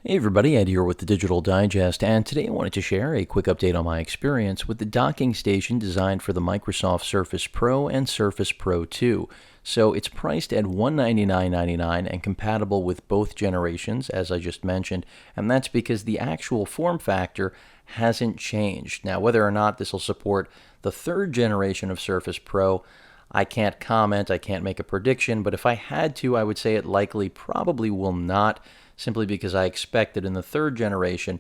Hey everybody, Ed here with the Digital Digest, and today I wanted to share a quick update on my experience with the docking station designed for the Microsoft Surface Pro and Surface Pro 2. So it's priced at $199.99 and compatible with both generations, as I just mentioned, and that's because the actual form factor hasn't changed. Now, whether or not this will support the third generation of Surface Pro, I can't comment, I can't make a prediction, but if I had to, I would say it likely probably will not, simply because I expect that in the third generation,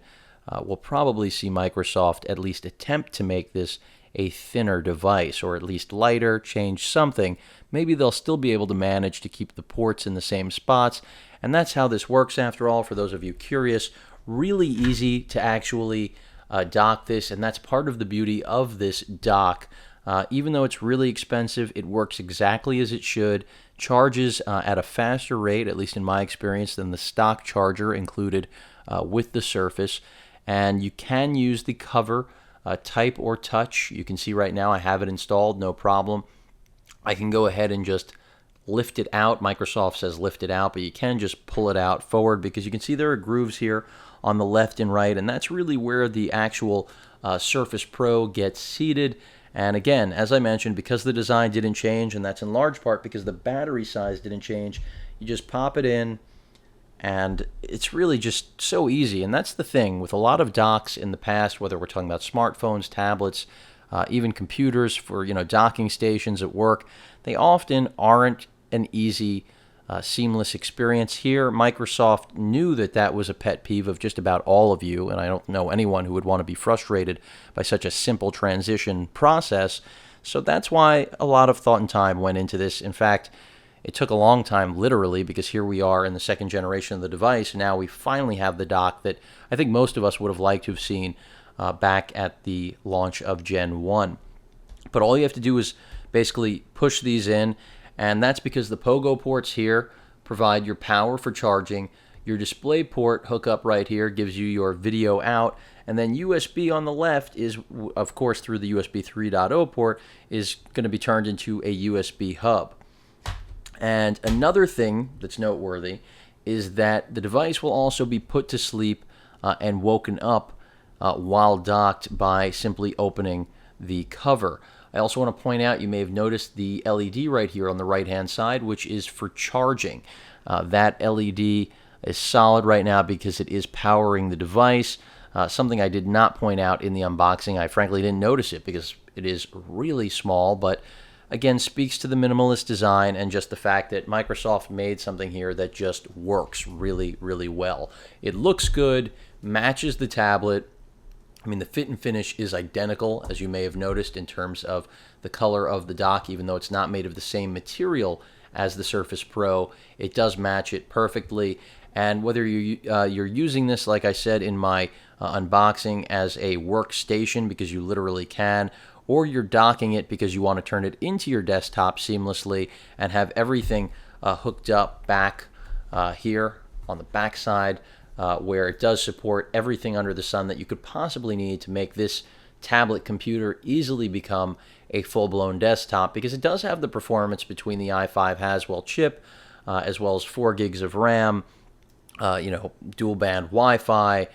we'll probably see Microsoft at least attempt to make this a thinner device, or at least lighter, change something. Maybe they'll still be able to manage to keep the ports in the same spots, and that's how this works after all, for those of you curious. Really easy to actually dock this, and that's part of the beauty of this dock. Even though it's really expensive, it works exactly as it should, charges at a faster rate, at least in my experience, than the stock charger included with the Surface. And you can use the cover, type or touch. You can see right now I have it installed, no problem. I can go ahead and just lift it out. Microsoft says lift it out, but you can just pull it out forward, because you can see there are grooves here on the left and right, and that's really where the actual Surface Pro gets seated. And again, as I mentioned, because the design didn't change, and that's in large part because the battery size didn't change, you just pop it in, and it's really just so easy. And that's the thing with a lot of docks in the past, whether we're talking about smartphones, tablets, even computers for docking stations at work, they often aren't an easy seamless experience. Here, Microsoft knew that that was a pet peeve of just about all of you, and I don't know anyone who would want to be frustrated by such a simple transition process. So that's why a lot of thought and time went into this. In fact, it took a long time, literally, because here we are in the second generation of the device. Now we finally have the dock that I think most of us would have liked to have seen back at the launch of Gen 1. But all you have to do is basically push these in, and that's because the Pogo ports here provide your power for charging. Your display port hookup right here gives you your video out, and then USB on the left is, of course, through the USB 3.0 port, is going to be turned into a USB hub. And another thing that's noteworthy is that the device will also be put to sleep and woken up while docked by simply opening the cover. I also want to point out, you may have noticed the LED right here on the right-hand side, which is for charging. That LED is solid right now because it is powering the device. Something I did not point out in the unboxing. I frankly didn't notice it because it is really small, but again, speaks to the minimalist design and just the fact that Microsoft made something here that just works really, really well. It looks good, matches the tablet. I mean, the fit and finish is identical, as you may have noticed, in terms of the color of the dock. Even though it's not made of the same material as the Surface Pro, it does match it perfectly. And whether you're using this, like I said in my unboxing, as a workstation, because you literally can, or you're docking it because you want to turn it into your desktop seamlessly and have everything hooked up back here on the back side, where it does support everything under the sun that you could possibly need to make this tablet computer easily become a full-blown desktop, because it does have the performance between the i5 Haswell chip, as well as 4 gigs of RAM, dual band Wi-Fi,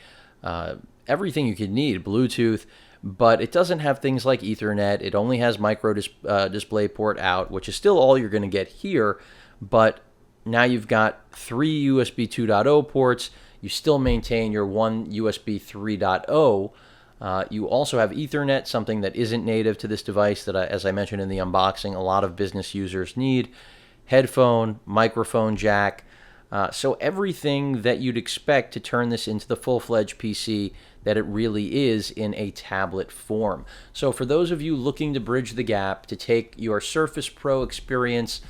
everything you could need, Bluetooth, but it doesn't have things like Ethernet. It only has micro display port out, which is still all you're going to get here, but now you've got 3 USB 2.0 ports. You still maintain your one USB 3.0. You also have Ethernet, something that isn't native to this device that, as I mentioned in the unboxing, a lot of business users need. Headphone, microphone jack. So everything that you'd expect to turn this into the full-fledged PC that it really is in a tablet form. So for those of you looking to bridge the gap, to take your Surface Pro experience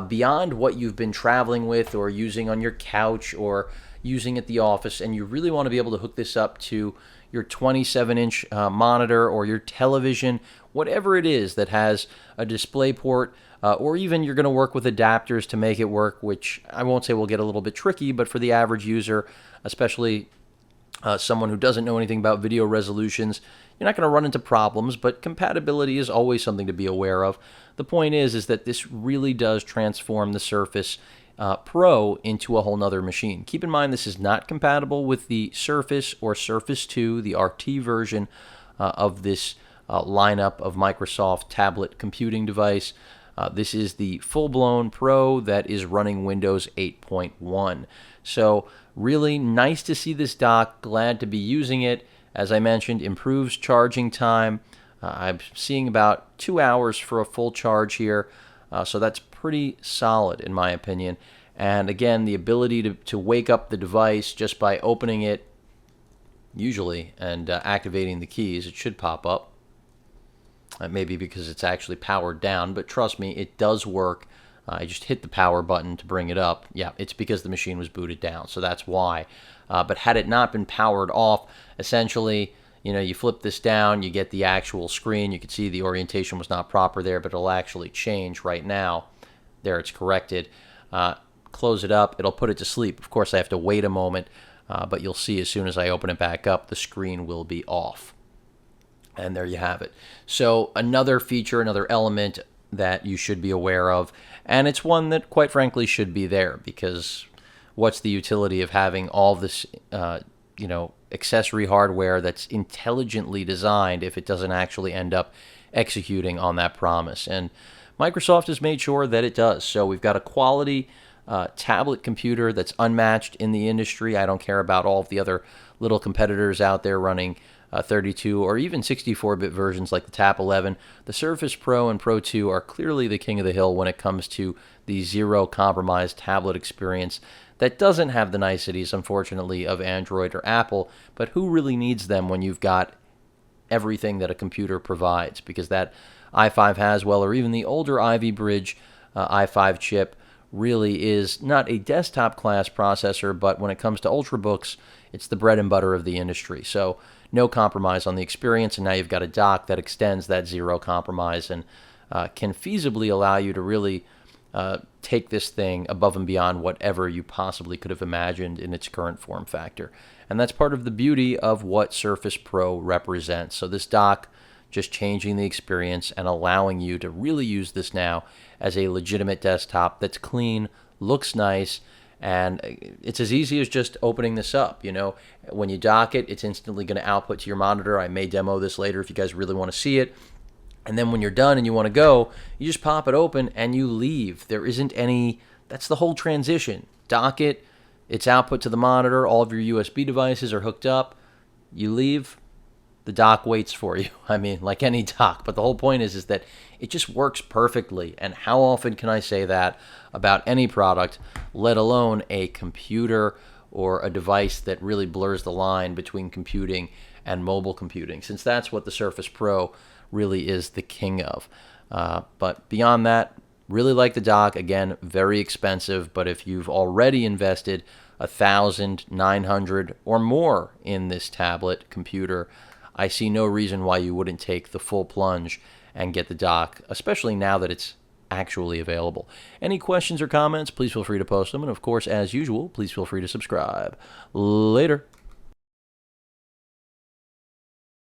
beyond what you've been traveling with or using on your couch or using at the office, and you really want to be able to hook this up to your 27-inch monitor or your television, whatever it is that has a display port, or even you're going to work with adapters to make it work, which I won't say will get a little bit tricky, but for the average user, especially someone who doesn't know anything about video resolutions, you're not going to run into problems, but compatibility is always something to be aware of. The point is that this really does transform the Surface Pro into a whole nother machine. Keep in mind, this is not compatible with the Surface or Surface 2, the RT version of this lineup of Microsoft tablet computing device. This is the full-blown Pro that is running Windows 8.1. So really nice to see this dock. Glad to be using it. As I mentioned, improves charging time. I'm seeing about 2 hours for a full charge here. So that's pretty solid in my opinion. And again, the ability to wake up the device just by opening it usually and activating the keys. It should pop up. Maybe because it's actually powered down, but trust me, it does work. I just hit the power button to bring it up. Yeah, it's because the machine was booted down, so that's why. But had it not been powered off, essentially, you flip this down, you get the actual screen. You can see the orientation was not proper there, but it'll actually change right now. There, it's corrected. Close it up, it'll put it to sleep. Of course, I have to wait a moment, but you'll see as soon as I open it back up, the screen will be off. And there you have it. So another feature, another element that you should be aware of, and it's one that quite frankly should be there, because what's the utility of having all this accessory hardware that's intelligently designed if it doesn't actually end up executing on that promise? And Microsoft has made sure that it does. So we've got a quality tablet computer that's unmatched in the industry. I don't care about all of the other little competitors out there running 32 or even 64-bit versions like the Tab 11. The Surface Pro and Pro 2 are clearly the king of the hill when it comes to the zero-compromise tablet experience that doesn't have the niceties, unfortunately, of Android or Apple, but who really needs them when you've got everything that a computer provides? Because that i5 Haswell or even the older Ivy Bridge i5 chip really is not a desktop class processor, but when it comes to Ultrabooks, it's the bread and butter of the industry. So no compromise on the experience, and now you've got a dock that extends that zero compromise and can feasibly allow you to really take this thing above and beyond whatever you possibly could have imagined in its current form factor. And that's part of the beauty of what Surface Pro represents. So this dock just changing the experience and allowing you to really use this now as a legitimate desktop that's clean, looks nice, and it's as easy as just opening this up. When you dock it, it's instantly going to output to your monitor. I may demo this later if you guys really want to see it. And then when you're done and you want to go, you just pop it open and you leave. There isn't any, that's the whole transition. Dock it, it's output to the monitor, all of your USB devices are hooked up, you leave, the dock waits for you. I mean, like any dock. But the whole point is that it just works perfectly. And how often can I say that about any product, let alone a computer or a device that really blurs the line between computing and mobile computing, since that's what the Surface Pro really is the king of. But beyond that, really like the dock. Again, very expensive, but if you've already invested $1,900 or more in this tablet computer, I see no reason why you wouldn't take the full plunge and get the dock, especially now that it's actually available. Any questions or comments, please feel free to post them. And of course, as usual, please feel free to subscribe. Later.